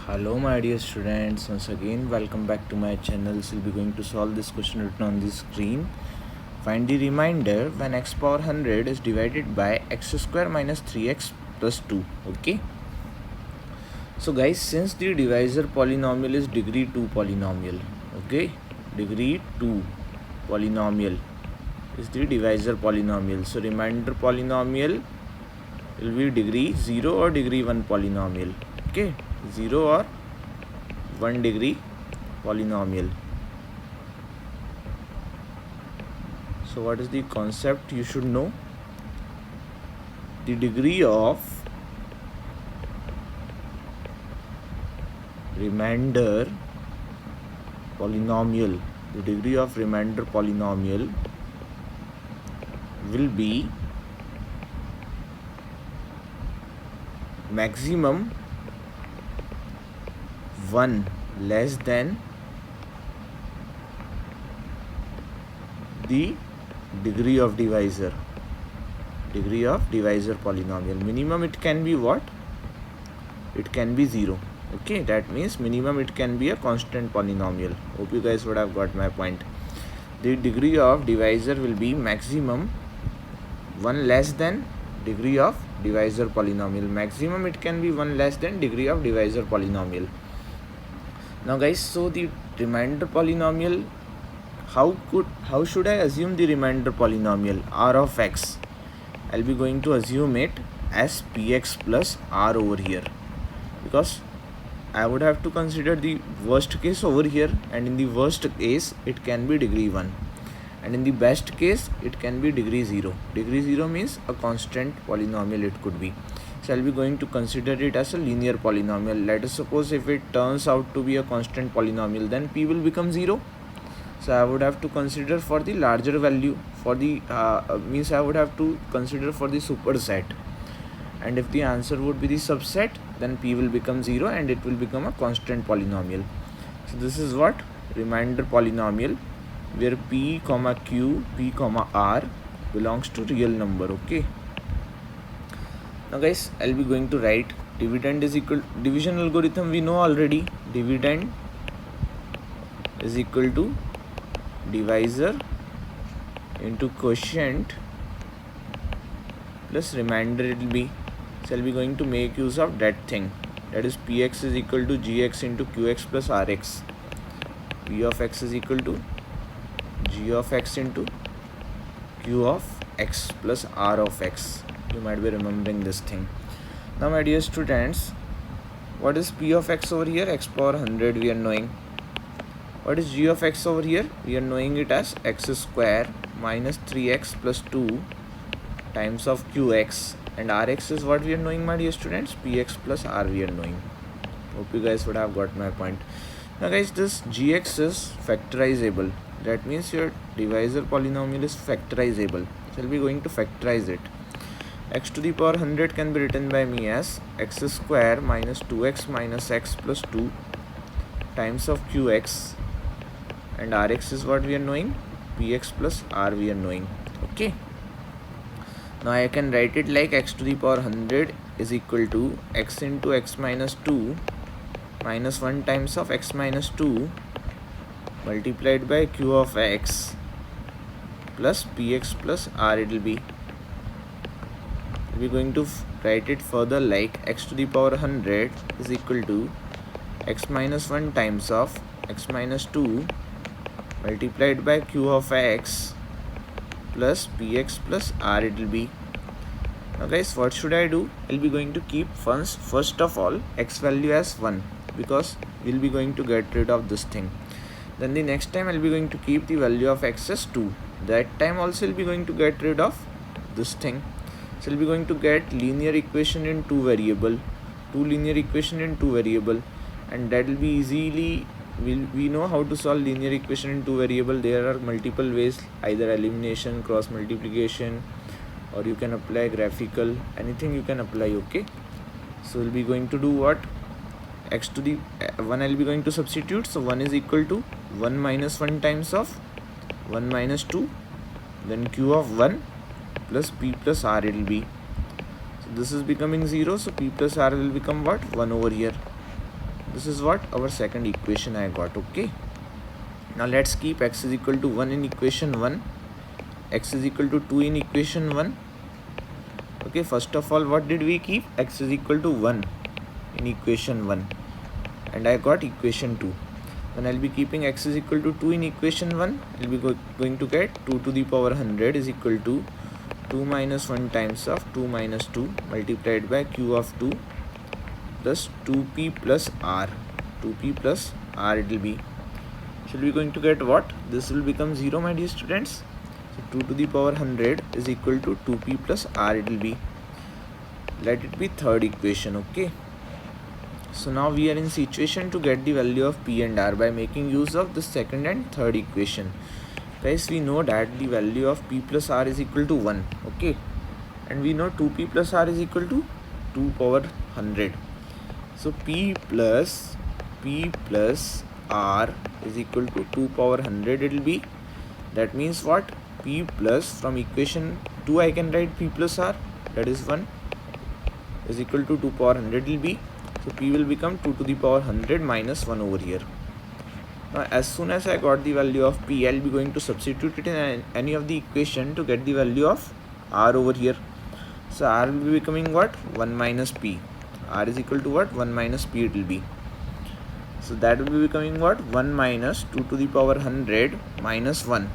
Hello my dear students, once again welcome back to my channel. So we'll be going to solve this question written on the screen. Find the remainder when x power 100 is divided by x square minus 3x plus 2. Okay. So guys, since the divisor polynomial is degree 2 polynomial, okay, degree 2 polynomial is the divisor polynomial. So remainder polynomial will be degree 0 or degree 1 polynomial. Okay, 0 or 1 degree polynomial. So what is the concept you should know? The degree of remainder polynomial, the degree of remainder polynomial will be maximum 1 less than the degree of divisor polynomial. Minimum it can be what? It can be 0. Okay, that means minimum it can be a constant polynomial. Hope you guys would have got my point. The degree of divisor will be maximum 1 less than degree of divisor polynomial. Maximum it can be 1 less than degree of divisor polynomial. Now guys, so the remainder polynomial, how should I assume the remainder polynomial r of x? I'll be going to assume it as px plus r over here, because I would have to consider the worst case over here, and in the worst case it can be degree 1, and in the best case it can be degree 0. Degree 0 means a constant polynomial it could be. So I'll be going to consider it as a linear polynomial. Let us suppose if it turns out to be a constant polynomial, then p will become 0. So I would have to consider for the larger value, for the means I would have to consider for the superset, and if the answer would be the subset, then p will become 0 and it will become a constant polynomial. So this is what remainder polynomial, where p comma q, p comma r belongs to real number. Okay. Now guys, I'll be going to write dividend is equal, division algorithm we know already. Dividend is equal to divisor into quotient plus remainder it will be. So I'll be going to make use of that thing, that is px is equal to gx into qx plus rx. P of x is equal to g of x into q of x plus r of x. You might be remembering this thing. Now my dear students, what is p of x over here? X power 100 we are knowing. What is g of x over here? We are knowing it as x square minus 3x plus 2 times of qx, and rx is what we are knowing, my dear students, px plus r we are knowing. Hope you guys would have got my point. Now guys, this gx is factorizable. That means your divisor polynomial is factorizable. So I'll be going to factorize it. X to the power 100 can be written by me as x square minus 2x minus x plus 2 times of qx, and rx is what we are knowing, px plus r we are knowing. Okay. Now I can write it like x to the power 100 is equal to x into x minus 2 minus 1 times of x minus 2 multiplied by q of x plus px plus r it will be. We're going to write it further like x to the power 100 is equal to x minus 1 times of x minus 2 multiplied by q of x plus px plus r it will be. Now guys, what should I do? I'll be going to keep first of all x value as 1, because we'll be going to get rid of this thing. Then the next time I'll be going to keep the value of x as 2. That time also I'll be going to get rid of this thing. So we'll be going to get linear equation in two variable, and that will be easily, we know how to solve linear equation in two variable. There are multiple ways, either elimination, cross multiplication, or you can apply graphical, anything you can apply. Okay. So we'll be going to do what? X to the 1 I'll be going to substitute. So 1 is equal to 1 minus 1 times of 1 minus 2, then q of 1 plus p plus r it will be. So this is becoming 0, so p plus r will become what? 1 over here. This is what our second equation I got. Okay, now let's keep x is equal to 1 in equation 1, x is equal to 2 in equation 1. Okay, first of all, what did we keep? X is equal to 1 in equation 1, and I got equation 2. Then I'll be keeping x is equal to 2 in equation 1. I'll be going to get 2 to the power 100 is equal to 2 minus 1 times of 2 minus 2 multiplied by q of 2 plus 2p plus r. 2p plus r it will be. Should we going to get what? This will become 0, my dear students. So 2 to the power 100 is equal to 2p plus r it will be. Let it be third equation. Okay. So now we are in situation to get the value of p and r by making use of the second and third equation. Guys, we know that the value of p plus r is equal to 1. Okay. And we know 2p plus r is equal to 2 power 100. So p plus r is equal to 2 power 100 it will be. That means what? P plus, from equation 2 I can write p plus r, that is 1, is equal to 2 power 100 will be. So p will become 2 to the power 100 minus 1 over here. Now as soon as I got the value of p, I'll be going to substitute it in any of the equation to get the value of r over here. So r will be becoming what? 1 minus p. R is equal to what? 1 minus p it will be. So that will be becoming what? 1 minus 2 to the power 100 minus 1.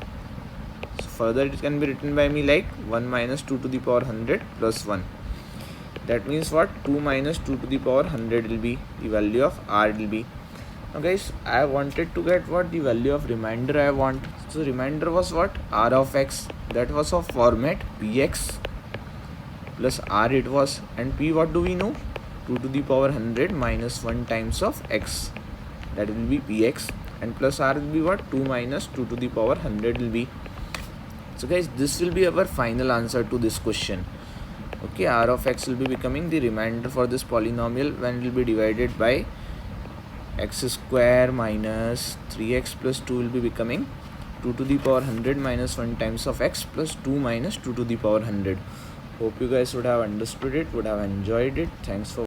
So further it can be written by me like 1 minus 2 to the power 100 plus 1. That means what? 2 minus 2 to the power 100 will be the value of r will be. Now guys, I wanted to get what? The value of remainder I want. So remainder was what? R of x. That was of format px plus r it was. And p, what do we know? 2 to the power 100 minus 1 times of x. That will be px. And plus r will be what? 2 minus 2 to the power 100 will be. So guys, this will be our final answer to this question. Okay, r of x will be becoming the remainder for this polynomial when it will be divided by x square minus 3x plus 2 will be becoming 2 to the power 100 minus 1 times of x plus 2 minus 2 to the power 100. Hope you guys would have understood it, would have enjoyed it. Thanks for